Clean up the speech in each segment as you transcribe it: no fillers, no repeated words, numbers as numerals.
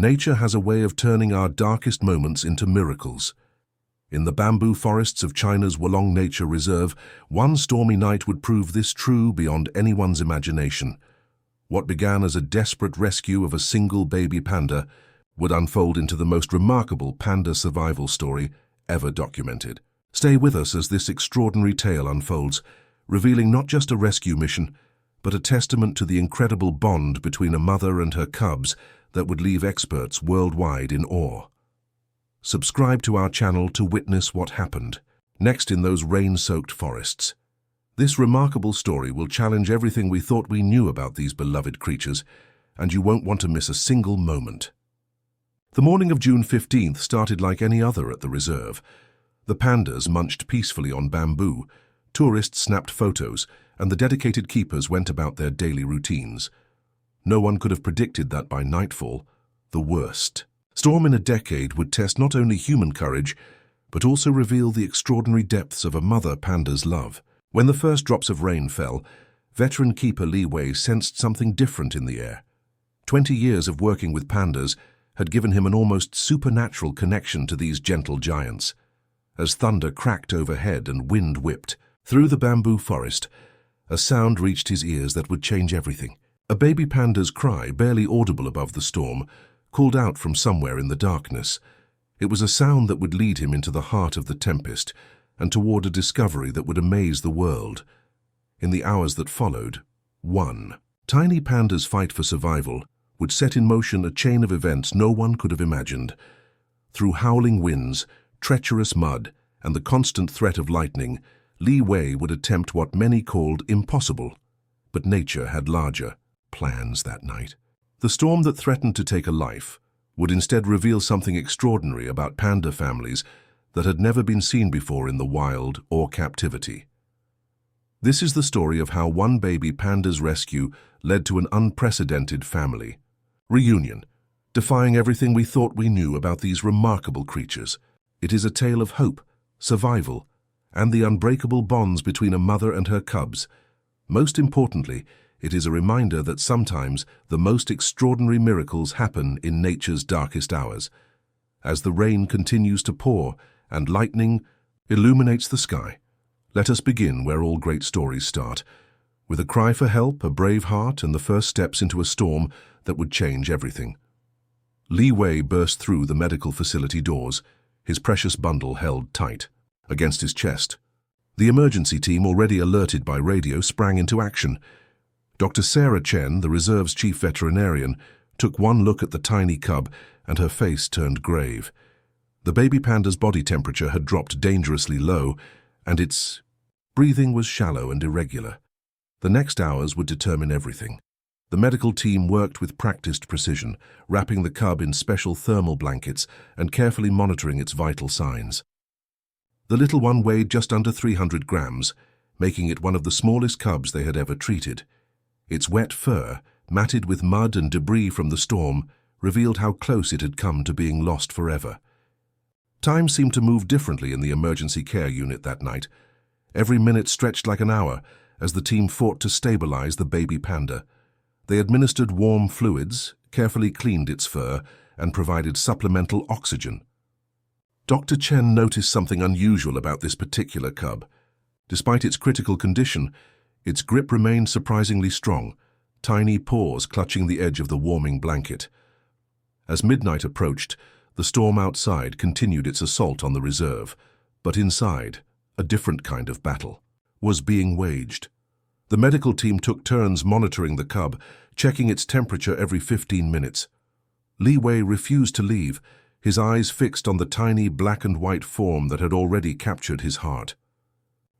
Nature has a way of turning our darkest moments into miracles. In the bamboo forests of China's Wolong Nature Reserve, one stormy night would prove this true beyond anyone's imagination. What began as a desperate rescue of a single baby panda would unfold into the most remarkable panda survival story ever documented. Stay with us as this extraordinary tale unfolds, revealing not just a rescue mission, but a testament to the incredible bond between a mother and her cubs that would leave experts worldwide in awe. Subscribe to our channel to witness what happened next in those rain-soaked forests. This remarkable story will challenge everything we thought we knew about these beloved creatures, and you won't want to miss a single moment. The morning of June 15th started like any other at the reserve. The pandas munched peacefully on bamboo, tourists snapped photos, and the dedicated keepers went about their daily routines. No one could have predicted that by nightfall, the worst storm in a decade would test not only human courage, but also reveal the extraordinary depths of a mother panda's love. When the first drops of rain fell, veteran keeper Li Wei sensed something different in the air. 20 years of working with pandas had given him an almost supernatural connection to these gentle giants. As thunder cracked overhead and wind whipped through the bamboo forest, a sound reached his ears that would change everything. A baby panda's cry, barely audible above the storm, called out from somewhere in the darkness. It was a sound that would lead him into the heart of the tempest and toward a discovery that would amaze the world. In the hours that followed, one tiny panda's fight for survival would set in motion a chain of events no one could have imagined. Through howling winds, treacherous mud, and the constant threat of lightning, Li Wei would attempt what many called impossible. But nature had larger plans that night. The storm that threatened to take a life would instead reveal something extraordinary about panda families that had never been seen before in the wild or captivity. This is the story of how one baby panda's rescue led to an unprecedented family reunion, defying everything we thought we knew about these remarkable creatures. It is a tale of hope, survival, and the unbreakable bonds between a mother and her cubs. Most importantly, it is a reminder that sometimes the most extraordinary miracles happen in nature's darkest hours. As the rain continues to pour and lightning illuminates the sky, let us begin where all great stories start, with a cry for help, a brave heart, and the first steps into a storm that would change everything. Li Wei burst through the medical facility doors, his precious bundle held tight against his chest. The emergency team, already alerted by radio, sprang into action. Dr. Sarah Chen, the reserve's chief veterinarian, took one look at the tiny cub and her face turned grave. The baby panda's body temperature had dropped dangerously low, and its breathing was shallow and irregular. The next hours would determine everything. The medical team worked with practiced precision, wrapping the cub in special thermal blankets and carefully monitoring its vital signs. The little one weighed just under 300 grams, making it one of the smallest cubs they had ever treated. Its wet fur, matted with mud and debris from the storm, revealed how close it had come to being lost forever. Time seemed to move differently in the emergency care unit that night. Every minute stretched like an hour as the team fought to stabilize the baby panda. They administered warm fluids, carefully cleaned its fur, and provided supplemental oxygen. Dr. Chen noticed something unusual about this particular cub. Despite its critical condition, its grip remained surprisingly strong, tiny paws clutching the edge of the warming blanket. As midnight approached, the storm outside continued its assault on the reserve, but inside, a different kind of battle was being waged. The medical team took turns monitoring the cub, checking its temperature every 15 minutes. Li Wei refused to leave, his eyes fixed on the tiny black and white form that had already captured his heart.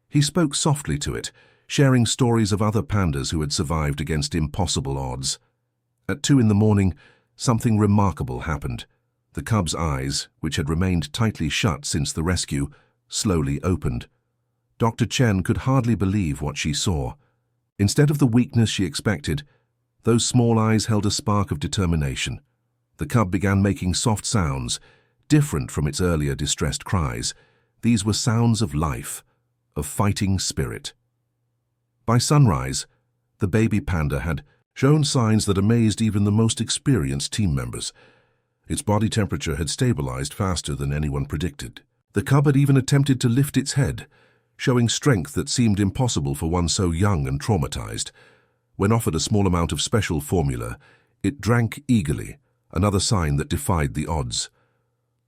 He spoke softly to it, sharing stories of other pandas who had survived against impossible odds. At 2 in the morning, something remarkable happened. The cub's eyes, which had remained tightly shut since the rescue, slowly opened. Dr. Chen could hardly believe what she saw. Instead of the weakness she expected, those small eyes held a spark of determination. The cub began making soft sounds, different from its earlier distressed cries. These were sounds of life, of fighting spirit. By sunrise, the baby panda had shown signs that amazed even the most experienced team members. Its body temperature had stabilized faster than anyone predicted. The cub had even attempted to lift its head, showing strength that seemed impossible for one so young and traumatized. When offered a small amount of special formula, it drank eagerly, another sign that defied the odds.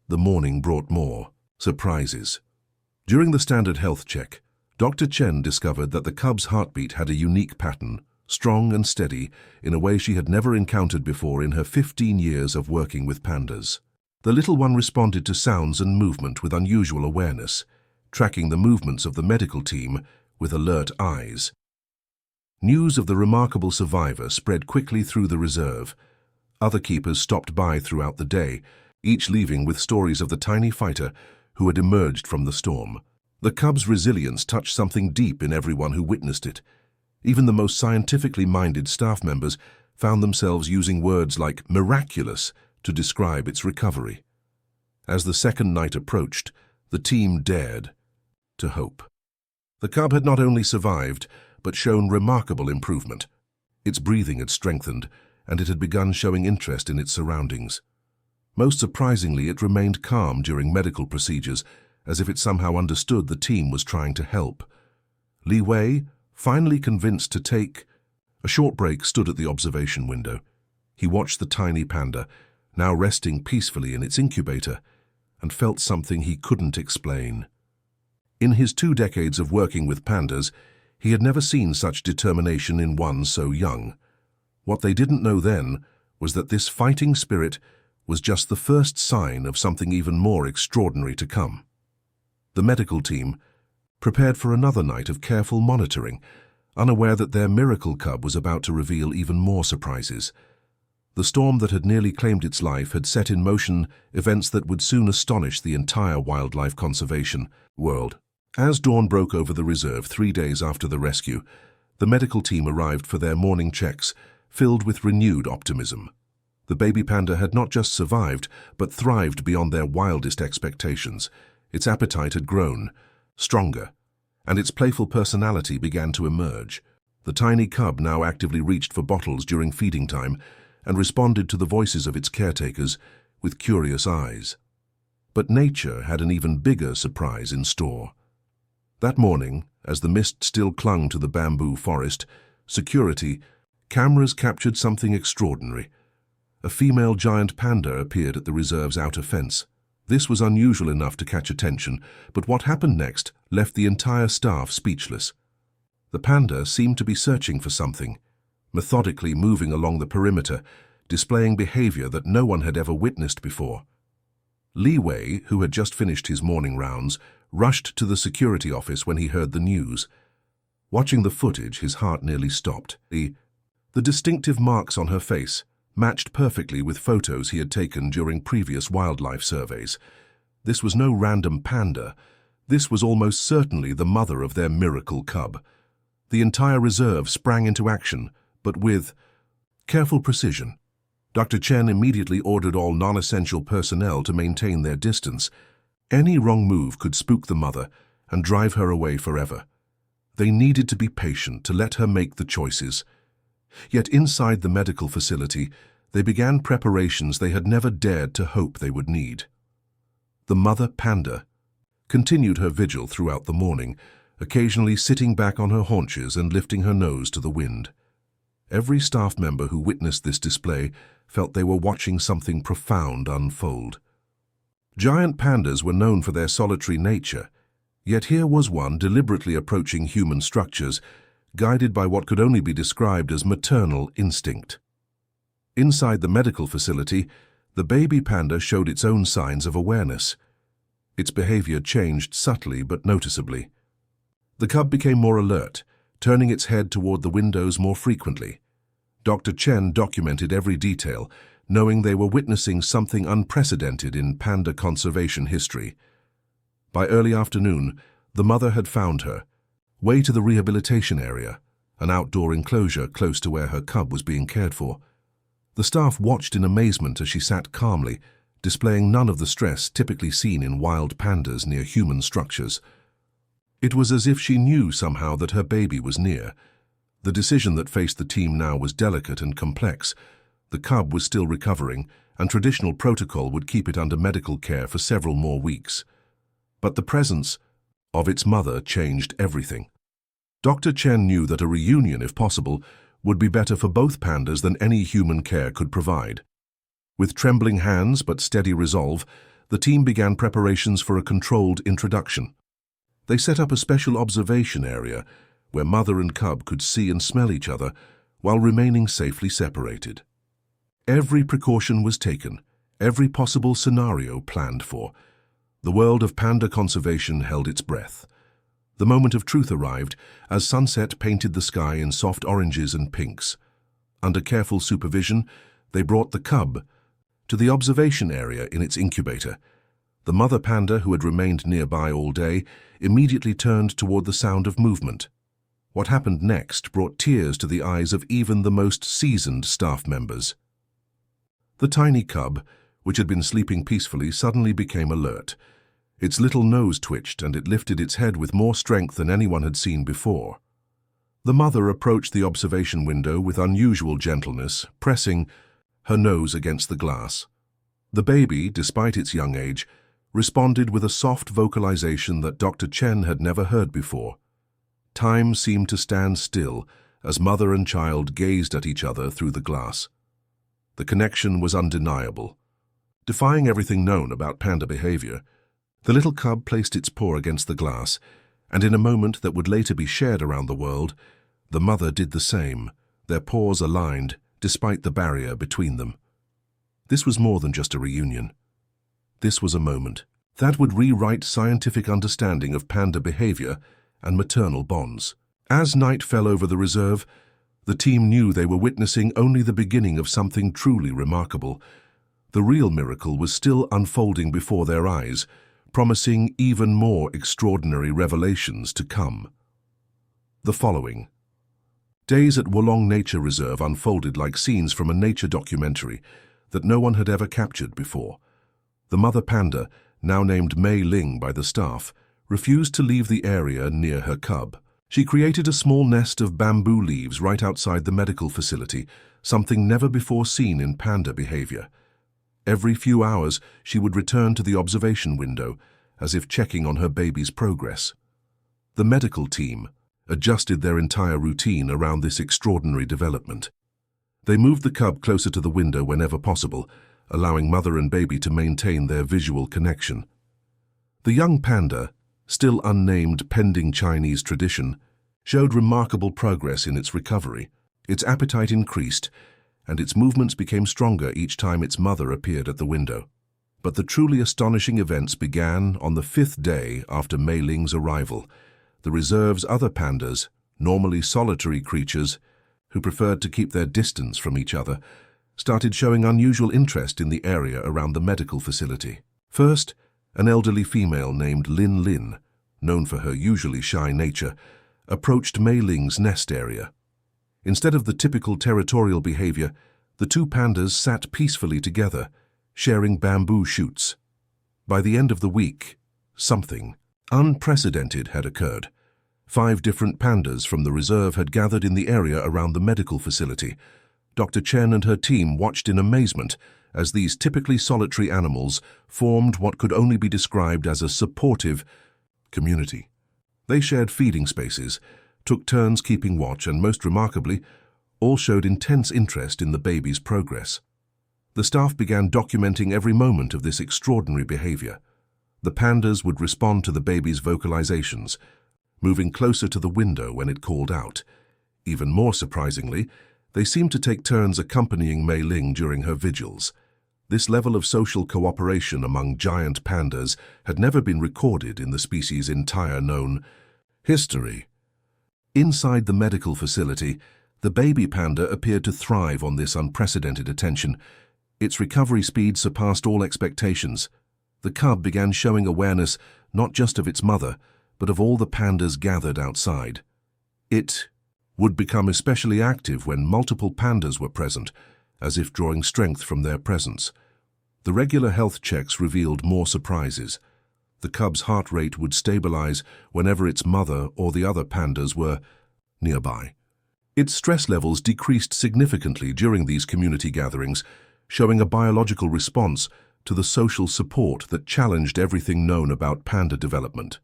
The morning brought more surprises. During the standard health check, Dr. Chen discovered that the cub's heartbeat had a unique pattern, strong and steady, in a way she had never encountered before in her 15 years of working with pandas. The little one responded to sounds and movement with unusual awareness, tracking the movements of the medical team with alert eyes. News of the remarkable survivor spread quickly through the reserve. Other keepers stopped by throughout the day, each leaving with stories of the tiny fighter who had emerged from the storm. The cub's resilience touched something deep in everyone who witnessed it. Even the most scientifically minded staff members found themselves using words like miraculous to describe its recovery. As the second night approached, the team dared to hope. The cub had not only survived, but shown remarkable improvement. Its breathing had strengthened, and it had begun showing interest in its surroundings. Most surprisingly, it remained calm during medical procedures, as if it somehow understood the team was trying to help. Li Wei, finally convinced to take a short break, stood at the observation window. He watched the tiny panda, now resting peacefully in its incubator, and felt something he couldn't explain. In his 2 decades of working with pandas, he had never seen such determination in one so young. What they didn't know then was that this fighting spirit was just the first sign of something even more extraordinary to come. The medical team prepared for another night of careful monitoring, unaware that their miracle cub was about to reveal even more surprises. The storm that had nearly claimed its life had set in motion events that would soon astonish the entire wildlife conservation world. As dawn broke over the reserve 3 days after the rescue, the medical team arrived for their morning checks, filled with renewed optimism. The baby panda had not just survived, but thrived beyond their wildest expectations. Its appetite had grown, stronger, and its playful personality began to emerge. The tiny cub now actively reached for bottles during feeding time and responded to the voices of its caretakers with curious eyes. But nature had an even bigger surprise in store. That morning, as the mist still clung to the bamboo forest, security cameras captured something extraordinary. A female giant panda appeared at the reserve's outer fence. This was unusual enough to catch attention, but what happened next left the entire staff speechless. The panda seemed to be searching for something, methodically moving along the perimeter, displaying behavior that no one had ever witnessed before. Li Wei, who had just finished his morning rounds, rushed to the security office when he heard the news. Watching the footage, his heart nearly stopped. The distinctive marks on her face matched perfectly with photos he had taken during previous wildlife surveys. This was no random panda. This was almost certainly the mother of their miracle cub. The entire reserve sprang into action, but with careful precision. Dr. Chen immediately ordered all non-essential personnel to maintain their distance. Any wrong move could spook the mother and drive her away forever. They needed to be patient to let her make the choices. Yet inside the medical facility, they began preparations they had never dared to hope they would need. The mother panda continued her vigil throughout the morning, occasionally sitting back on her haunches and lifting her nose to the wind. Every staff member who witnessed this display felt they were watching something profound unfold. Giant pandas were known for their solitary nature, yet here was one deliberately approaching human structures, guided by what could only be described as maternal instinct. Inside the medical facility, the baby panda showed its own signs of awareness. Its behavior changed subtly but noticeably. The cub became more alert, turning its head toward the windows more frequently. Dr. Chen documented every detail, knowing they were witnessing something unprecedented in panda conservation history. By early afternoon, the mother had found her way to the rehabilitation area, an outdoor enclosure close to where her cub was being cared for. The staff watched in amazement as she sat calmly, displaying none of the stress typically seen in wild pandas near human structures. It was as if she knew somehow that her baby was near. The decision that faced the team now was delicate and complex. The cub was still recovering, and traditional protocol would keep it under medical care for several more weeks. But the presence of its mother changed everything. Dr. Chen knew that a reunion, if possible, would be better for both pandas than any human care could provide. With trembling hands but steady resolve, the team began preparations for a controlled introduction. They set up a special observation area where mother and cub could see and smell each other while remaining safely separated. Every precaution was taken, every possible scenario planned for. The world of panda conservation held its breath. The moment of truth arrived as sunset painted the sky in soft oranges and pinks. Under careful supervision, they brought the cub to the observation area in its incubator. The mother panda, who had remained nearby all day, immediately turned toward the sound of movement. What happened next brought tears to the eyes of even the most seasoned staff members. The tiny cub, which had been sleeping peacefully, suddenly became alert. Its little nose twitched and it lifted its head with more strength than anyone had seen before. The mother approached the observation window with unusual gentleness, pressing her nose against the glass. The baby, despite its young age, responded with a soft vocalization that Dr. Chen had never heard before. Time seemed to stand still as mother and child gazed at each other through the glass. The connection was undeniable. Defying everything known about panda behavior, the little cub placed its paw against the glass, and in a moment that would later be shared around the world, the mother did the same, their paws aligned despite the barrier between them. This was more than just a reunion. This was a moment that would rewrite scientific understanding of panda behavior and maternal bonds. As night fell over the reserve, the team knew they were witnessing only the beginning of something truly remarkable. The real miracle was still unfolding before their eyes, promising even more extraordinary revelations to come. The following days at Wolong Nature Reserve unfolded like scenes from a nature documentary that no one had ever captured before. The mother panda, now named Mei Ling by the staff, refused to leave the area near her cub. She created a small nest of bamboo leaves right outside the medical facility, something never before seen in panda behavior. Every few hours, she would return to the observation window, as if checking on her baby's progress. The medical team adjusted their entire routine around this extraordinary development. They moved the cub closer to the window whenever possible, allowing mother and baby to maintain their visual connection. The young panda, still unnamed pending Chinese tradition, showed remarkable progress in its recovery. Its appetite increased, and its movements became stronger each time its mother appeared at the window. But the truly astonishing events began on the 5th day after Mei Ling's arrival. The reserve's other pandas, normally solitary creatures who preferred to keep their distance from each other, started showing unusual interest in the area around the medical facility. First, an elderly female named Lin, known for her usually shy nature, approached Mei Ling's nest area. Instead of the typical territorial behavior, the two pandas sat peacefully together, sharing bamboo shoots. By the end of the week, something unprecedented had occurred. 5 different pandas from the reserve had gathered in the area around the medical facility. Dr. Chen and her team watched in amazement as these typically solitary animals formed what could only be described as a supportive community. They shared feeding spaces, took turns keeping watch, and most remarkably, all showed intense interest in the baby's progress. The staff began documenting every moment of this extraordinary behavior. The pandas would respond to the baby's vocalizations, moving closer to the window when it called out. Even more surprisingly, they seemed to take turns accompanying Mei Ling during her vigils. This level of social cooperation among giant pandas had never been recorded in the species' entire known history. Inside the medical facility, the baby panda appeared to thrive on this unprecedented attention. Its recovery speed surpassed all expectations. The cub began showing awareness not just of its mother, but of all the pandas gathered outside. It would become especially active when multiple pandas were present, as if drawing strength from their presence. The regular health checks revealed more surprises. The cub's heart rate would stabilize whenever its mother or the other pandas were nearby. Its stress levels decreased significantly during these community gatherings, showing a biological response to the social support that challenged everything known about panda development.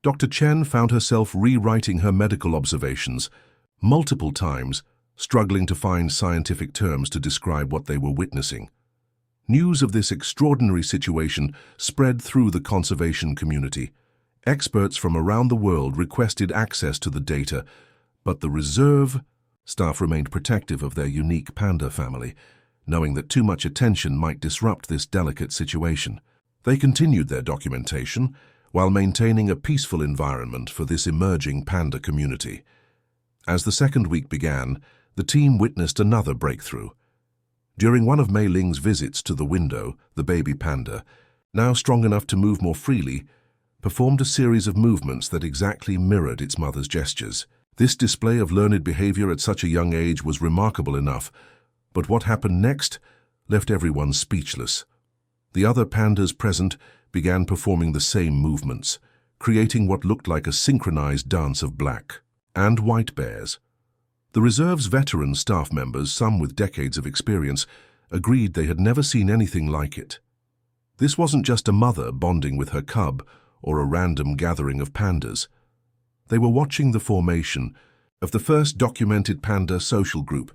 Dr. Chen found herself rewriting her medical observations multiple times, struggling to find scientific terms to describe what they were witnessing. News of this extraordinary situation spread through the conservation community. Experts from around the world requested access to the data, but the reserve staff remained protective of their unique panda family, knowing that too much attention might disrupt this delicate situation. They continued their documentation while maintaining a peaceful environment for this emerging panda community. As the second week began, the team witnessed another breakthrough. During one of Mei Ling's visits to the window, the baby panda, now strong enough to move more freely, performed a series of movements that exactly mirrored its mother's gestures. This display of learned behavior at such a young age was remarkable enough, but what happened next left everyone speechless. The other pandas present began performing the same movements, creating what looked like a synchronized dance of black and white bears. The reserve's veteran staff members, some with decades of experience, agreed they had never seen anything like it. This wasn't just a mother bonding with her cub or a random gathering of pandas. They were watching the formation of the first documented panda social group,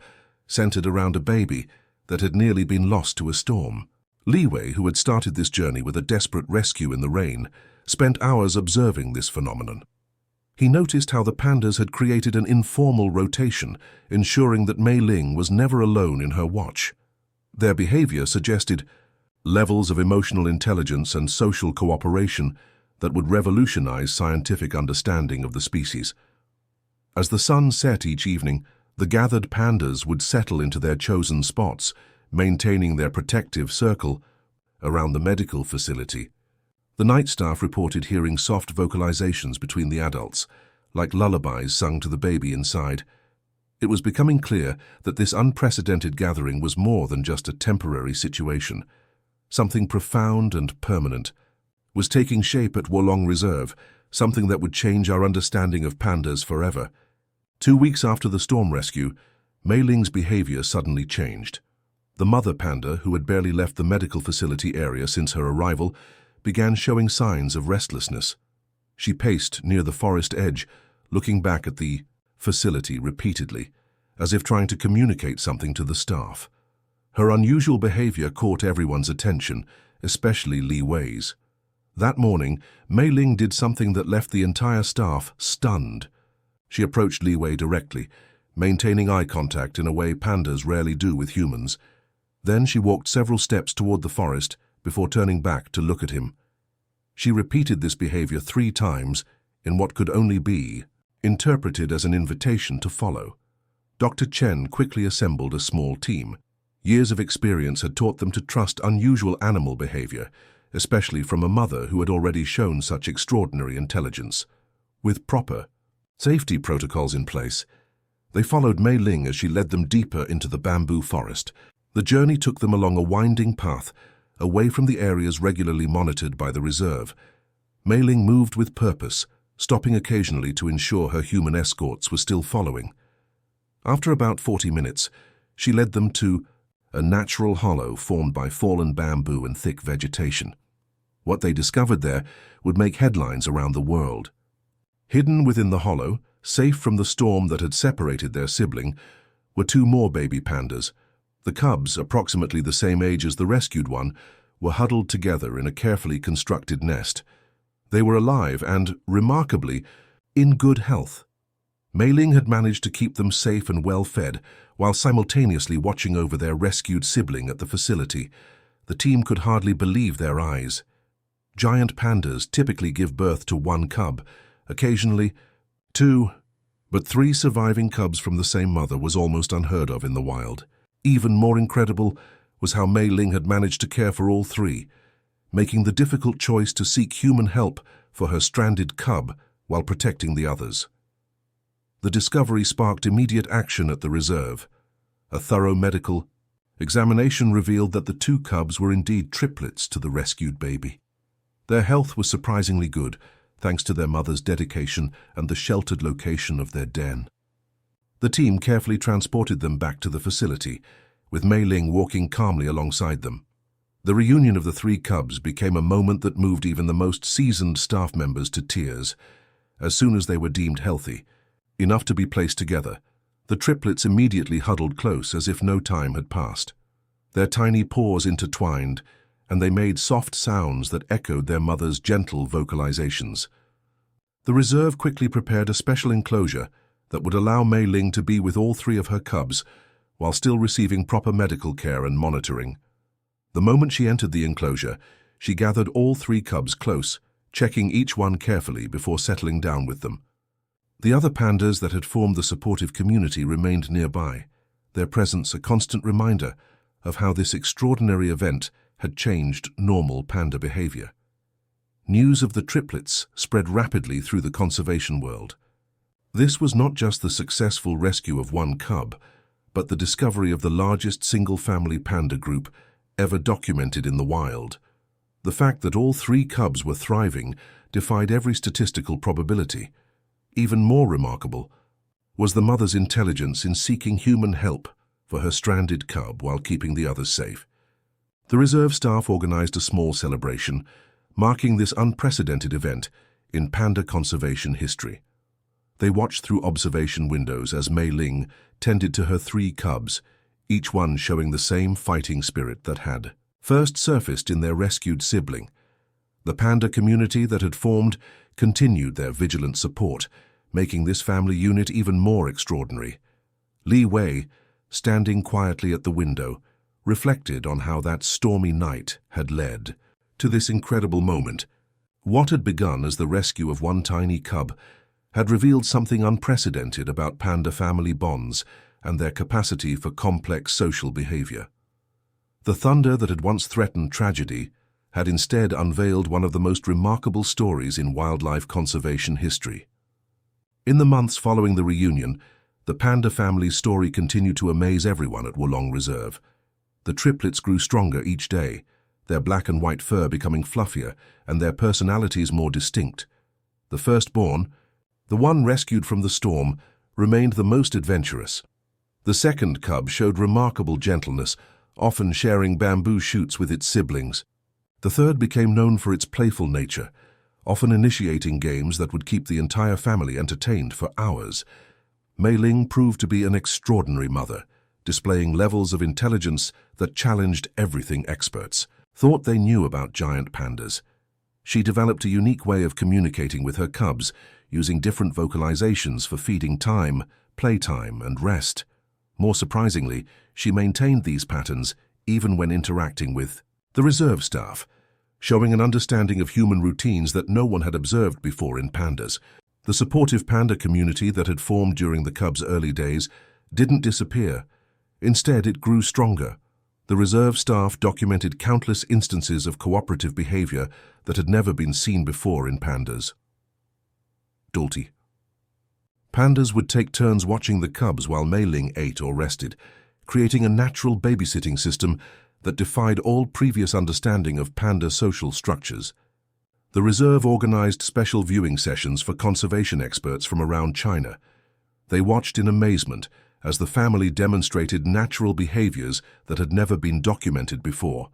centered around a baby that had nearly been lost to a storm. Li Wei, who had started this journey with a desperate rescue in the rain, spent hours observing this phenomenon. He noticed how the pandas had created an informal rotation, ensuring that Mei Ling was never alone in her watch. Their behavior suggested levels of emotional intelligence and social cooperation that would revolutionize scientific understanding of the species. As the sun set each evening, the gathered pandas would settle into their chosen spots, maintaining their protective circle around the medical facility. The night staff reported hearing soft vocalizations between the adults, like lullabies sung to the baby inside. It was becoming clear that this unprecedented gathering was more than just a temporary situation. Something profound and permanent was taking shape at Wolong Reserve, something that would change our understanding of pandas forever. 2 weeks after the storm rescue, Mei Ling's behavior suddenly changed. The mother panda, who had barely left the medical facility area since her arrival, began showing signs of restlessness. She paced near the forest edge, looking back at the facility repeatedly, as if trying to communicate something to the staff. Her unusual behavior caught everyone's attention, especially Li Wei's. That morning, Mei Ling did something that left the entire staff stunned. She approached Li Wei directly, maintaining eye contact in a way pandas rarely do with humans. Then she walked several steps toward the forest before turning back to look at him. She repeated this behavior 3 times in what could only be interpreted as an invitation to follow. Dr. Chen quickly assembled a small team. Years of experience had taught them to trust unusual animal behavior, especially from a mother who had already shown such extraordinary intelligence. With proper safety protocols in place, they followed Mei Ling as she led them deeper into the bamboo forest. The journey took them along a winding path, away from the areas regularly monitored by the reserve. Mei Ling moved with purpose, stopping occasionally to ensure her human escorts were still following. After about 40 minutes, she led them to a natural hollow formed by fallen bamboo and thick vegetation. What they discovered there would make headlines around the world. Hidden within the hollow, safe from the storm that had separated their sibling, were 2 more baby pandas. The cubs, approximately the same age as the rescued one, were huddled together in a carefully constructed nest. They were alive and, remarkably, in good health. Mei Ling had managed to keep them safe and well-fed, while simultaneously watching over their rescued sibling at the facility. The team could hardly believe their eyes. Giant pandas typically give birth to 1 cub, occasionally 2, but 3 surviving cubs from the same mother was almost unheard of in the wild. Even more incredible was how Mei Ling had managed to care for all 3, making the difficult choice to seek human help for her stranded cub while protecting the others. The discovery sparked immediate action at the reserve. A thorough medical examination revealed that the 2 cubs were indeed triplets to the rescued baby. Their health was surprisingly good, thanks to their mother's dedication and the sheltered location of their den. The team carefully transported them back to the facility, with Mei Ling walking calmly alongside them. The reunion of the three cubs became a moment that moved even the most seasoned staff members to tears. As soon as they were deemed healthy, enough to be placed together, the triplets immediately huddled close as if no time had passed. Their tiny paws intertwined, and they made soft sounds that echoed their mother's gentle vocalizations. The reserve quickly prepared a special enclosure that would allow Mei Ling to be with all three of her cubs while still receiving proper medical care and monitoring. The moment she entered the enclosure, she gathered all three cubs close, checking each one carefully before settling down with them. The other pandas that had formed the supportive community remained nearby, their presence a constant reminder of how this extraordinary event had changed normal panda behavior. News of the triplets spread rapidly through the conservation world. This was not just the successful rescue of one cub, but the discovery of the largest single-family panda group ever documented in the wild. The fact that all three cubs were thriving defied every statistical probability. Even more remarkable was the mother's intelligence in seeking human help for her stranded cub while keeping the others safe. The reserve staff organized a small celebration, marking this unprecedented event in panda conservation history. They watched through observation windows as Mei Ling tended to her three cubs, each one showing the same fighting spirit that had first surfaced in their rescued sibling. The panda community that had formed continued their vigilant support, making this family unit even more extraordinary. Li Wei, standing quietly at the window, reflected on how that stormy night had led to this incredible moment. What had begun as the rescue of one tiny cub had revealed something unprecedented about panda family bonds and their capacity for complex social behavior. The thunder that had once threatened tragedy had instead unveiled one of the most remarkable stories in wildlife conservation history. In the months following the reunion, the panda family's story continued to amaze everyone at Wolong Reserve. The triplets grew stronger each day, their black and white fur becoming fluffier and their personalities more distinct. The firstborn, the one rescued from the storm, remained the most adventurous. The second cub showed remarkable gentleness, often sharing bamboo shoots with its siblings. The third became known for its playful nature, often initiating games that would keep the entire family entertained for hours. Mei Ling proved to be an extraordinary mother, displaying levels of intelligence that challenged everything experts thought they knew about giant pandas. She developed a unique way of communicating with her cubs, using different vocalizations for feeding time, playtime, and rest. More surprisingly, she maintained these patterns even when interacting with the reserve staff, showing an understanding of human routines that no one had observed before in pandas. The supportive panda community that had formed during the cubs' early days didn't disappear. Instead, it grew stronger. The reserve staff documented countless instances of cooperative behavior that had never been seen before in pandas. Dalty. Pandas would take turns watching the cubs while Mei Ling ate or rested, creating a natural babysitting system that defied all previous understanding of panda social structures. The reserve organized special viewing sessions for conservation experts from around China. They watched in amazement as the family demonstrated natural behaviors that had never been documented before.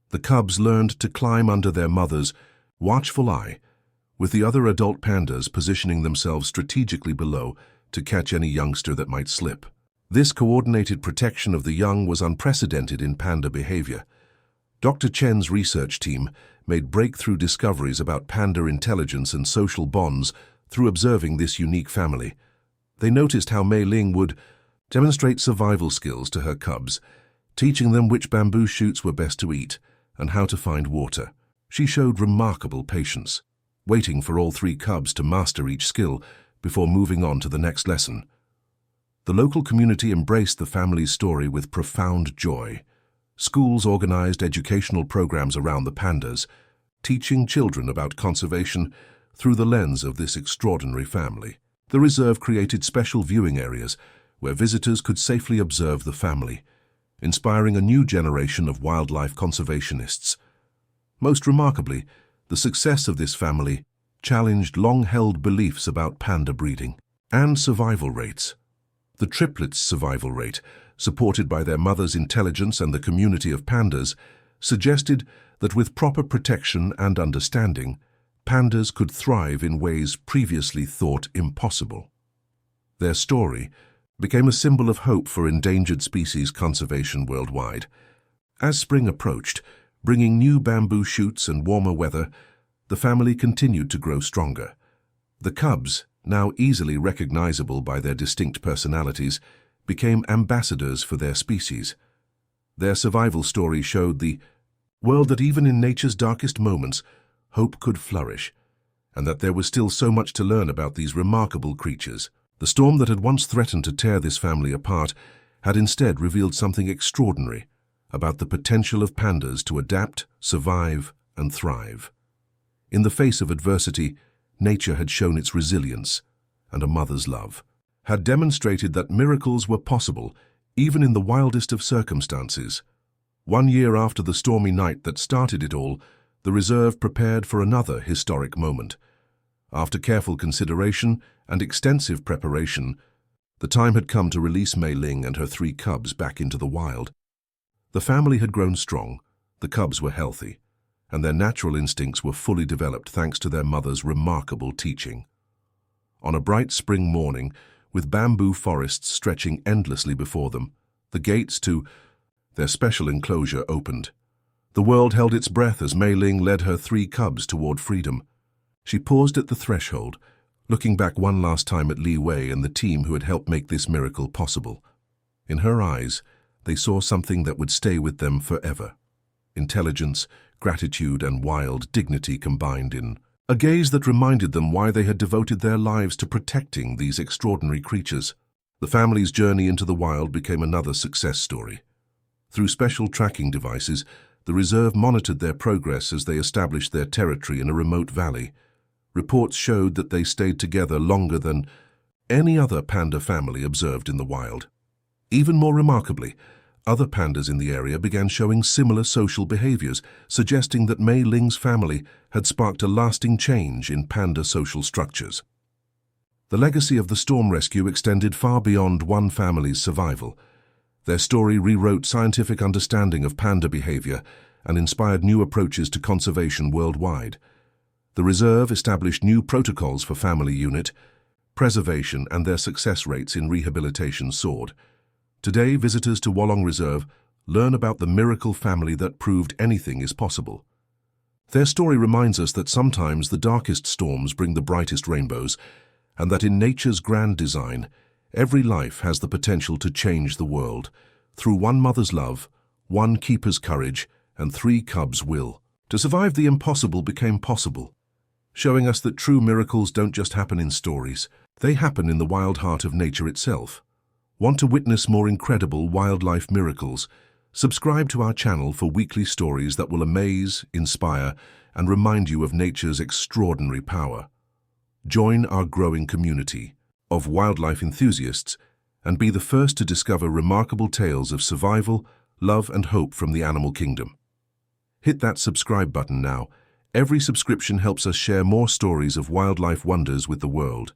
The cubs learned to climb under their mother's watchful eye, with the other adult pandas positioning themselves strategically below to catch any youngster that might slip. This coordinated protection of the young was unprecedented in panda behavior. Dr. Chen's research team made breakthrough discoveries about panda intelligence and social bonds through observing this unique family. They noticed how Mei Ling would demonstrate survival skills to her cubs, teaching them which bamboo shoots were best to eat and how to find water. She showed remarkable patience, waiting for all three cubs to master each skill before moving on to the next lesson. The local community embraced the family's story with profound joy. Schools organized educational programs around the pandas, teaching children about conservation through the lens of this extraordinary family. The reserve created special viewing areas where visitors could safely observe the family, inspiring a new generation of wildlife conservationists. Most remarkably, the success of this family challenged long-held beliefs about panda breeding and survival rates. The triplets' survival rate supported by their mother's intelligence and the community of pandas, suggested that with proper protection and understanding, pandas could thrive in ways previously thought impossible. Their story became a symbol of hope for endangered species conservation worldwide. As spring approached, bringing new bamboo shoots and warmer weather, the family continued to grow stronger. The cubs, now easily recognizable by their distinct personalities, became ambassadors for their species. Their survival story showed the world that even in nature's darkest moments, hope could flourish, and that there was still so much to learn about these remarkable creatures. The storm that had once threatened to tear this family apart had instead revealed something extraordinary about the potential of pandas to adapt, survive, and thrive. In the face of adversity, nature had shown its resilience, and a mother's love had demonstrated that miracles were possible even in the wildest of circumstances. 1 year after the stormy night that started it all, the reserve prepared for another historic moment. After careful consideration and extensive preparation, the time had come to release Mei Ling and her 3 cubs back into the wild. The family had grown strong, the cubs were healthy, and their natural instincts were fully developed thanks to their mother's remarkable teaching. On a bright spring morning, with bamboo forests stretching endlessly before them, the gates to their special enclosure opened. The world held its breath as Mei Ling led her 3 cubs toward freedom. She paused at the threshold, looking back one last time at Li Wei and the team who had helped make this miracle possible. In her eyes, they saw something that would stay with them forever. Intelligence, gratitude, and wild dignity combined in a gaze that reminded them why they had devoted their lives to protecting these extraordinary creatures. The family's journey into the wild became another success story. Through special tracking devices, the reserve monitored their progress as they established their territory in a remote valley. Reports showed that they stayed together longer than any other panda family observed in the wild. Even more remarkably, other pandas in the area began showing similar social behaviors, suggesting that Mei Ling's family had sparked a lasting change in panda social structures. The legacy of the storm rescue extended far beyond one family's survival. Their story rewrote scientific understanding of panda behavior and inspired new approaches to conservation worldwide. The reserve established new protocols for family unit, preservation, and their success rates in rehabilitation soared. Today, visitors to Wolong Reserve learn about the miracle family that proved anything is possible. Their story reminds us that sometimes the darkest storms bring the brightest rainbows, and that in nature's grand design, every life has the potential to change the world, through one mother's love, one keeper's courage, and 3 cubs' will. To survive, the impossible became possible, showing us that true miracles don't just happen in stories, they happen in the wild heart of nature itself. Want to witness more incredible wildlife miracles? Subscribe to our channel for weekly stories that will amaze, inspire, and remind you of nature's extraordinary power. Join our growing community of wildlife enthusiasts and be the first to discover remarkable tales of survival, love, and hope from the animal kingdom. Hit that subscribe button now. Every subscription helps us share more stories of wildlife wonders with the world.